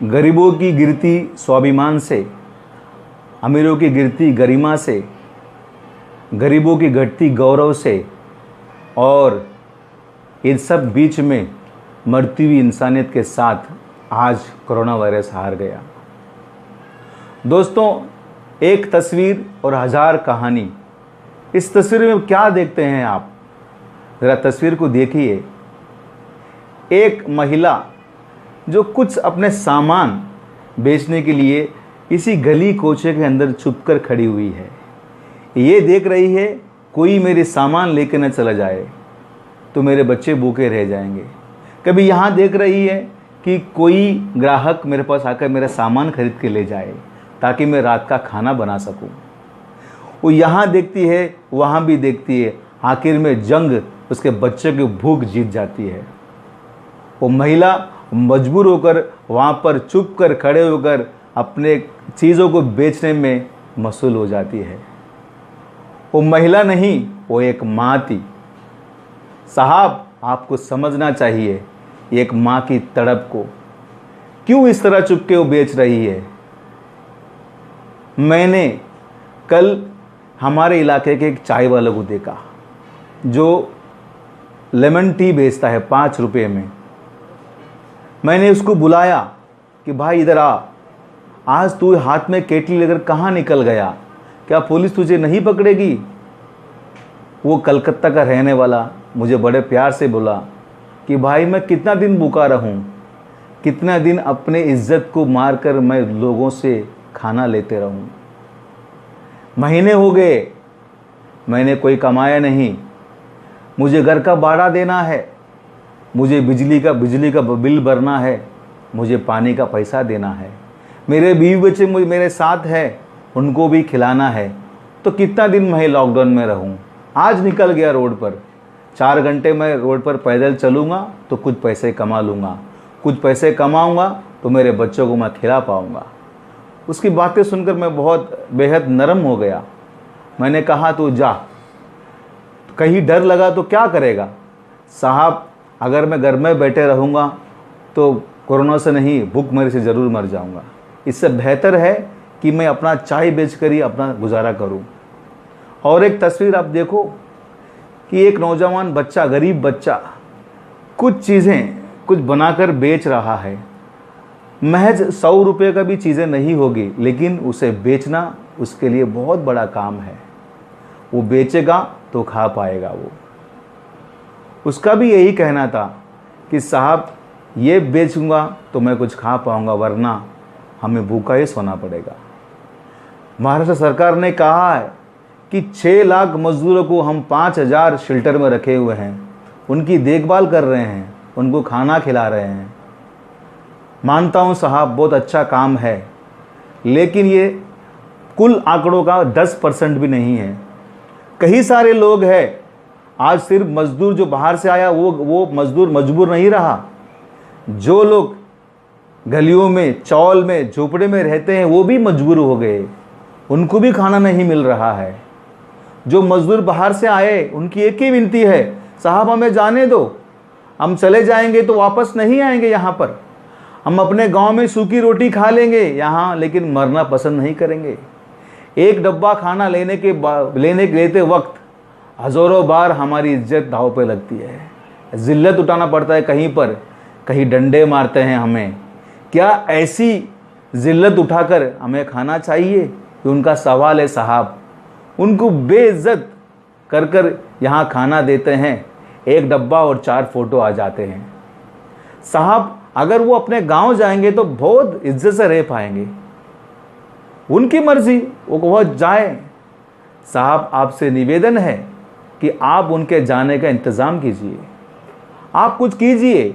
गरीबों की गिरती स्वाभिमान से, अमीरों की गिरती गरिमा से, गरीबों की घटती गौरव से, और इन सब बीच में मरती हुई इंसानियत के साथ आज कोरोना वायरस हार गया। दोस्तों, एक तस्वीर और हजार कहानी। इस तस्वीर में क्या देखते हैं आप? ज़रा तस्वीर को देखिए। एक महिला जो कुछ अपने सामान बेचने के लिए इसी गली कोचे के अंदर छुपकर खड़ी हुई है। ये देख रही है कोई मेरे सामान लेके न चला जाए तो मेरे बच्चे भूखे रह जाएंगे। कभी यहाँ देख रही है कि कोई ग्राहक मेरे पास आकर मेरा सामान खरीद के ले जाए ताकि मैं रात का खाना बना सकूं। वो यहाँ देखती है, वहाँ भी देखती है, आखिर में जंग उसके बच्चे की भूख जीत जाती है। वो महिला मजबूर होकर वहाँ पर चुप कर खड़े होकर अपने चीज़ों को बेचने में मशगूल हो जाती है। वो महिला नहीं, वो एक माँ थी। साहब, आपको समझना चाहिए एक माँ की तड़प को। क्यों इस तरह चुपके वो बेच रही है? मैंने कल हमारे इलाके के एक चाय वाले को देखा जो लेमन टी बेचता है 5 रुपये में। मैंने उसको बुलाया कि भाई इधर आ, आज तू हाथ में केटली लेकर कहाँ निकल गया? क्या पुलिस तुझे नहीं पकड़ेगी? वो कलकत्ता का रहने वाला मुझे बड़े प्यार से बोला कि भाई मैं कितना दिन भूखा रहूं, कितना दिन अपने इज्जत को मारकर मैं लोगों से खाना लेते रहूं। महीने हो गए, मैंने कोई कमाया नहीं। मुझे घर का भाड़ा देना है, मुझे बिजली का बिल भरना है, मुझे पानी का पैसा देना है। मेरे बीवी बच्चे मेरे साथ है, उनको भी खिलाना है। तो कितना दिन मैं लॉकडाउन में रहूं? आज निकल गया रोड पर, 4 घंटे मैं रोड पर पैदल चलूँगा तो कुछ पैसे कमा लूँगा, कुछ पैसे कमाऊँगा तो मेरे बच्चों को मैं खिला पाऊँगा। उसकी बातें सुनकर मैं बहुत बेहद नरम हो गया। मैंने कहा तू जा, कहीं डर लगा तो क्या करेगा? साहब, अगर मैं घर में बैठे रहूँगा तो कोरोना से नहीं, भूखमरी से ज़रूर मर जाऊँगा। इससे बेहतर है कि मैं अपना चाय बेचकर ही अपना गुजारा करूँ। और एक तस्वीर आप देखो कि एक नौजवान बच्चा, गरीब बच्चा, कुछ चीज़ें कुछ बनाकर बेच रहा है। महज 100 रुपये का भी चीज़ें नहीं होगी, लेकिन उसे बेचना उसके लिए बहुत बड़ा काम है। वो बेचेगा तो खा पाएगा। वो उसका भी यही कहना था कि साहब, ये बेचूंगा तो मैं कुछ खा पाऊंगा, वरना हमें भूखा ही सोना पड़ेगा। महाराष्ट्र सरकार ने कहा है कि 6 लाख मजदूरों को हम 5,000 शेल्टर में रखे हुए हैं, उनकी देखभाल कर रहे हैं, उनको खाना खिला रहे हैं। मानता हूँ साहब, बहुत अच्छा काम है, लेकिन ये कुल आंकड़ों का 10% भी नहीं है। कई सारे लोग हैं, आज सिर्फ मजदूर जो बाहर से आया वो मजदूर मजबूर नहीं रहा। जो लोग गलियों में, चौल में, झोपड़े में रहते हैं वो भी मजबूर हो गए, उनको भी खाना नहीं मिल रहा है। जो मजदूर बाहर से आए उनकी एक ही विनती है, साहब हमें जाने दो, हम चले जाएंगे तो वापस नहीं आएंगे यहाँ पर। हम अपने गांव में सूखी रोटी खा लेंगे यहाँ, लेकिन मरना पसंद नहीं करेंगे। एक डब्बा खाना लेते वक्त हज़ारों बार हमारी इज्जत दांव पे लगती है, जिल्लत उठाना पड़ता है कहीं पर, कहीं डंडे मारते हैं हमें। क्या ऐसी जिल्लत उठाकर हमें खाना चाहिए? ये उनका सवाल है साहब। उनको बेइज्जत कर कर यहाँ खाना देते हैं, एक डब्बा और 4 फोटो आ जाते हैं। साहब, अगर वो अपने गांव जाएंगे तो बहुत इज्जत से रह पाएंगे। उनकी मर्जी, वो जाए। साहब, आपसे निवेदन है कि आप उनके जाने का इंतज़ाम कीजिए, आप कुछ कीजिए,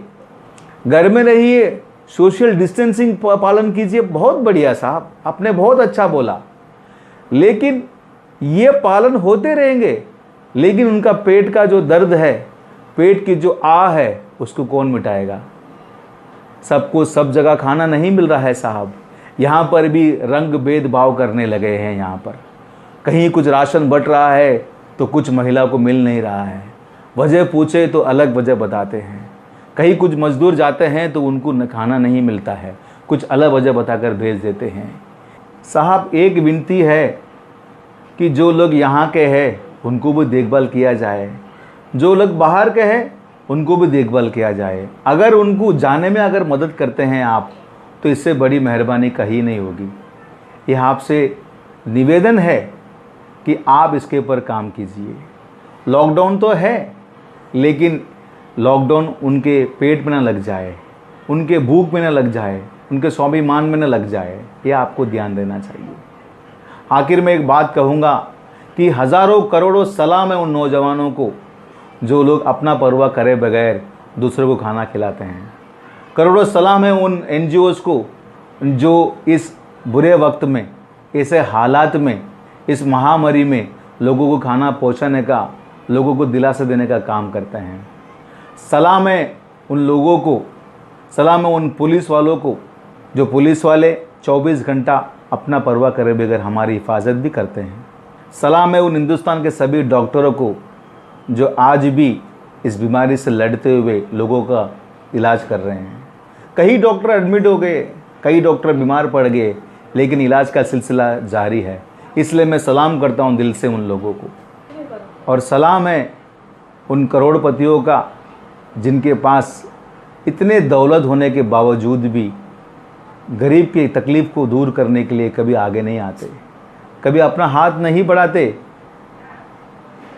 घर में रहिए, सोशल डिस्टेंसिंग पालन कीजिए। बहुत बढ़िया साहब, आपने बहुत अच्छा बोला, लेकिन ये पालन होते रहेंगे, लेकिन उनका पेट का जो दर्द है, पेट की जो आह है, उसको कौन मिटाएगा? सबको सब जगह खाना नहीं मिल रहा है साहब। यहाँ पर भी रंग भेदभाव करने लगे हैं। यहाँ पर कहीं कुछ राशन बट रहा है तो कुछ महिला को मिल नहीं रहा है। वजह पूछे तो अलग वजह बताते हैं। कहीं कुछ मजदूर जाते हैं तो उनको खाना नहीं मिलता है। कुछ अलग वजह बताकर भेज देते हैं। साहब, एक विनती है कि जो लोग यहाँ के हैं उनको भी देखभाल किया जाए, जो लोग बाहर के हैं उनको भी देखभाल किया जाए। अगर उनको जाने में अगर मदद करते हैं आप, तो इससे बड़ी मेहरबानी कहीं नहीं होगी। यह आपसे निवेदन है कि आप इसके ऊपर काम कीजिए। लॉकडाउन तो है, लेकिन लॉकडाउन उनके पेट में ना लग जाए, उनके भूख में ना लग जाए, उनके स्वाभिमान में ना लग जाए, ये आपको ध्यान देना चाहिए। आखिर में एक बात कहूँगा कि हज़ारों करोड़ों सलाम है उन नौजवानों को जो लोग अपना परवाह करे बगैर दूसरों को खाना खिलाते हैं। करोड़ों सलाम है उन NGOs को जो इस बुरे वक्त में, ऐसे हालात में, इस महामारी में लोगों को खाना पहुंचाने का, लोगों को दिलासा देने का काम करते हैं। सलाम है उन लोगों को, सलाम है उन पुलिस वालों को जो पुलिस वाले 24 घंटा अपना परवाह करे बगैर हमारी हिफाजत भी करते हैं। सलाम है उन हिंदुस्तान के सभी डॉक्टरों को जो आज भी इस बीमारी से लड़ते हुए लोगों का इलाज कर रहे हैं। कई डॉक्टर एडमिट हो गए, कई डॉक्टर बीमार पड़ गए, लेकिन इलाज का सिलसिला जारी है। इसलिए मैं सलाम करता हूं दिल से उन लोगों को। और सलाम है उन करोड़पतियों का जिनके पास इतने दौलत होने के बावजूद भी गरीब की तकलीफ़ को दूर करने के लिए कभी आगे नहीं आते, कभी अपना हाथ नहीं बढ़ाते।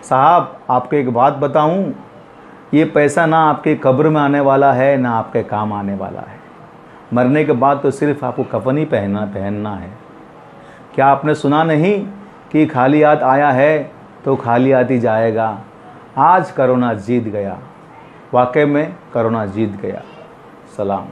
साहब, आपको एक बात बताऊं, ये पैसा ना आपके कब्र में आने वाला है, ना आपके काम आने वाला है। मरने के बाद तो सिर्फ आपको कफन ही पहनना है। क्या आपने सुना नहीं कि खाली हाथ आया है तो खाली हाथ ही जाएगा। आज कोरोना जीत गया, वाकई में कोरोना जीत गया। सलाम।